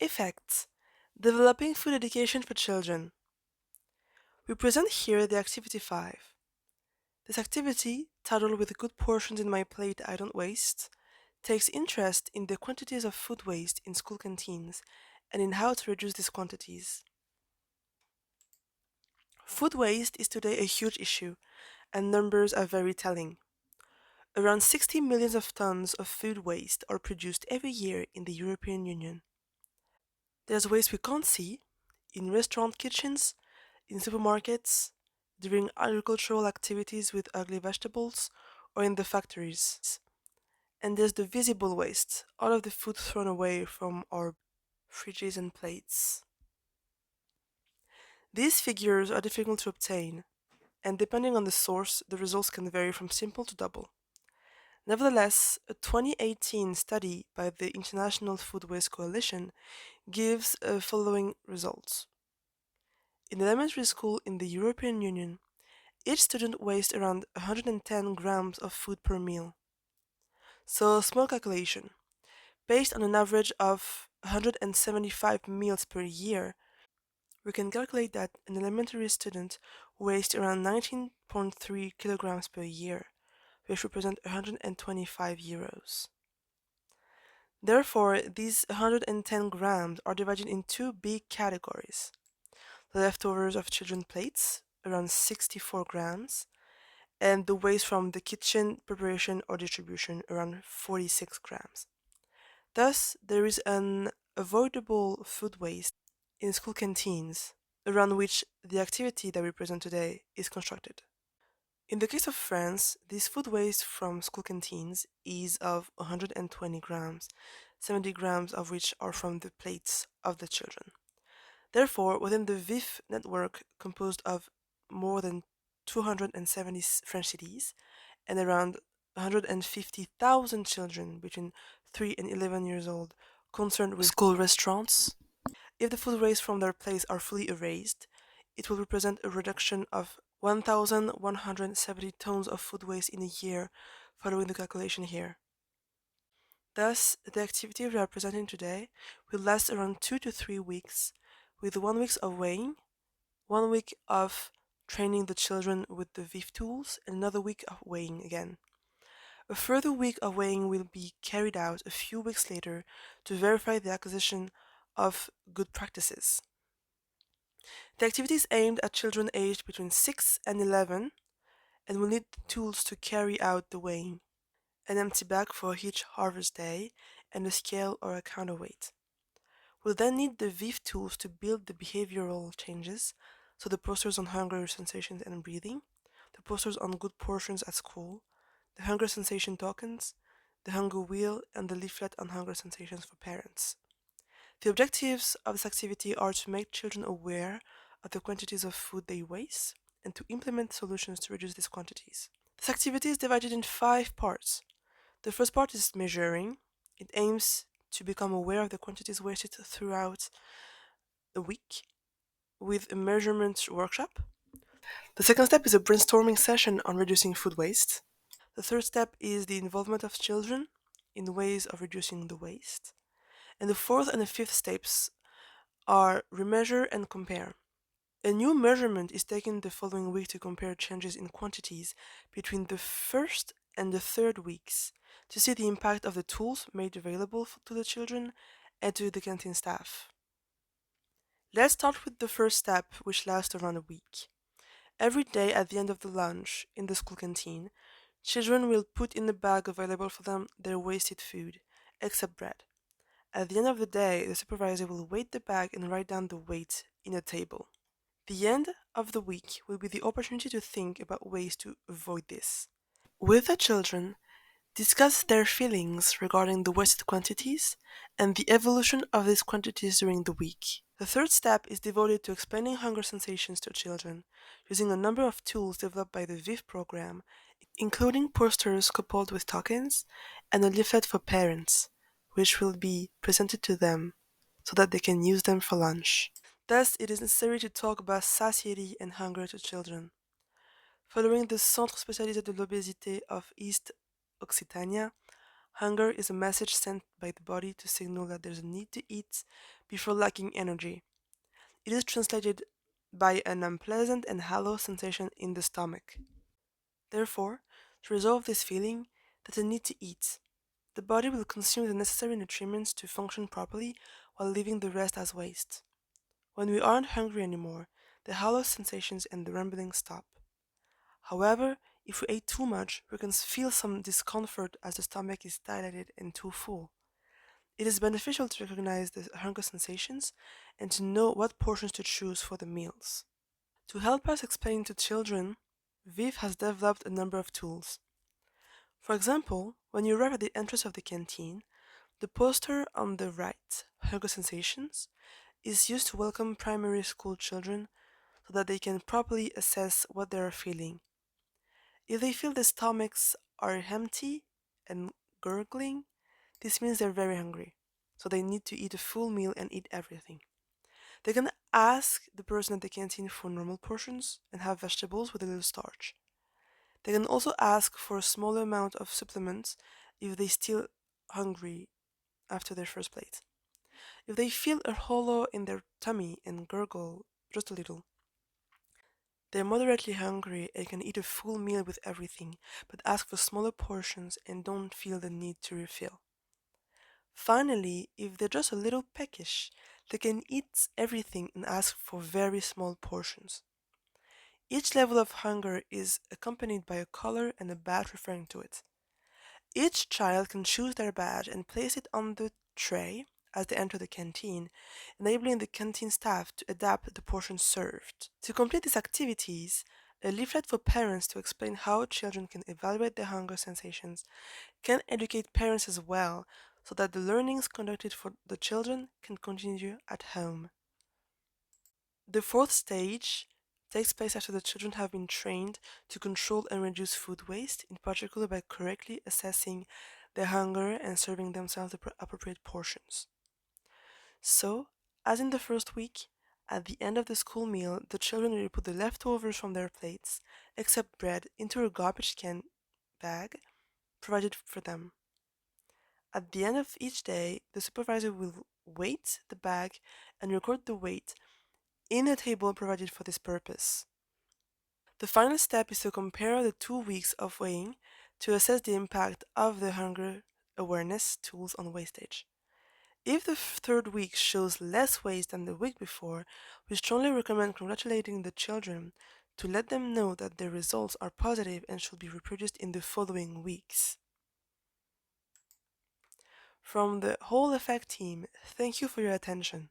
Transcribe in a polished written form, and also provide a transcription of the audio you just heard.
Effects: Developing food education for children. We present here the activity 5. This activity, titled With Good Portions in My Plate I Don't Waste, takes interest in the quantities of food waste in school canteens and in how to reduce these quantities. Food waste is today a huge issue, and numbers are very telling. Around 60 million of tons of food waste are produced every year in the European Union. There's waste we can't see in restaurant kitchens, in supermarkets, during agricultural activities with ugly vegetables, or in the factories. And there's the visible waste, all of the food thrown away from our fridges and plates. These figures are difficult to obtain, and depending on the source, the results can vary from simple to double. Nevertheless, a 2018 study by the International Food Waste Coalition gives following results. In elementary school in the European Union, each student wastes around 110 grams of food per meal. So, small calculation. Based on an average of 175 meals per year, we can calculate that an elementary student wastes around 19.3 kilograms per year, which represent 125 euros. Therefore, these 110 grams are divided in two big categories: the leftovers of children's plates, around 64 grams, and the waste from the kitchen preparation or distribution, around 46 grams. Thus, there is an avoidable food waste in school canteens, around which the activity that we present today is constructed. In the case of France, this food waste from school canteens is of 120 grams, 70 grams of which are from the plates of the children. Therefore, within the VIF network, composed of more than 270 French cities and around 150,000 children between 3 and 11 years old concerned with school restaurants, if the food waste from their plates are fully erased, it will represent a reduction of 1,170 tons of food waste in a year, following the calculation here. Thus, the activity we are presenting today will last around 2 to 3 weeks, with 1 week of weighing, 1 week of training the children with the VIF tools, and another week of weighing again. A further week of weighing will be carried out a few weeks later to verify the acquisition of good practices. The activity is aimed at children aged between 6 and 11 and will need tools to carry out the weighing: an empty bag for each harvest day and a scale or a counterweight. We'll then need the VIF tools to build the behavioral changes, so the posters on hunger sensations and breathing, the posters on good portions at school, the hunger sensation tokens, the hunger wheel, and the leaflet on hunger sensations for parents. The objectives of this activity are to make children aware of the quantities of food they waste and to implement solutions to reduce these quantities. This activity is divided in 5 parts. The first part is measuring. It aims to become aware of the quantities wasted throughout a week with a measurement workshop. The second step is a brainstorming session on reducing food waste. The third step is the involvement of children in ways of reducing the waste. And the fourth and the fifth steps are remeasure and compare. A new measurement is taken the following week to compare changes in quantities between the first and the third weeks to see the impact of the tools made available to the children and to the canteen staff. Let's start with the first step, which lasts around a week. Every day at the end of the lunch in the school canteen, children will put in the bag available for them their wasted food, except bread. At the end of the day, the supervisor will weight the bag and write down the weight in a table. The end of the week will be the opportunity to think about ways to avoid this. With the children, discuss their feelings regarding the wasted quantities and the evolution of these quantities during the week. The third step is devoted to explaining hunger sensations to children, using a number of tools developed by the VIF program, including posters coupled with tokens and a leaflet for parents, which will be presented to them so that they can use them for lunch. Thus, it is necessary to talk about satiety and hunger to children. Following the Centre Spécialisé de l'Obésité of East Occitania, Hunger is a message sent by the body to signal that there's a need to eat before lacking energy. It is translated by an unpleasant and hollow sensation in the stomach. Therefore, to resolve this feeling, there's a need to eat. The body will consume the necessary nutrients to function properly while leaving the rest as waste. When we aren't hungry anymore, the hollow sensations and the rumbling stop. However, if we ate too much, we can feel some discomfort as the stomach is dilated and too full. It is beneficial to recognize the hunger sensations and to know what portions to choose for the meals. To help us explain to children, Viv has developed a number of tools. For example, when you arrive at the entrance of the canteen, the poster on the right, Hunger Sensations, is used to welcome primary school children so that they can properly assess what they are feeling. If they feel their stomachs are empty and gurgling, this means they're very hungry, so they need to eat a full meal and eat everything. They can ask the person at the canteen for normal portions and have vegetables with a little starch. They can also ask for a smaller amount of supplements if they still hungry after their first plate. If they feel a hollow in their tummy and gurgle just a little, they're moderately hungry and can eat a full meal with everything, but ask for smaller portions and don't feel the need to refill. Finally, if they're just a little peckish, they can eat everything and ask for very small portions. Each level of hunger is accompanied by a color and a badge referring to it. Each child can choose their badge and place it on the tray as they enter the canteen, enabling the canteen staff to adapt the portions served. To complete these activities, a leaflet for parents to explain how children can evaluate their hunger sensations can educate parents as well so that the learnings conducted for the children can continue at home. The fourth stage takes place after the children have been trained to control and reduce food waste, in particular by correctly assessing their hunger and serving themselves the appropriate portions. So, as in the first week, at the end of the school meal, the children will put the leftovers from their plates, except bread, into a garbage can bag provided for them. At the end of each day, the supervisor will weight the bag and record the weight in a table provided for this purpose. The final step is to compare the 2 weeks of weighing to assess the impact of the hunger awareness tools on wastage. If the third week shows less waste than the week before, we strongly recommend congratulating the children to let them know that their results are positive and should be reproduced in the following weeks. From the whole effect team, thank you for your attention.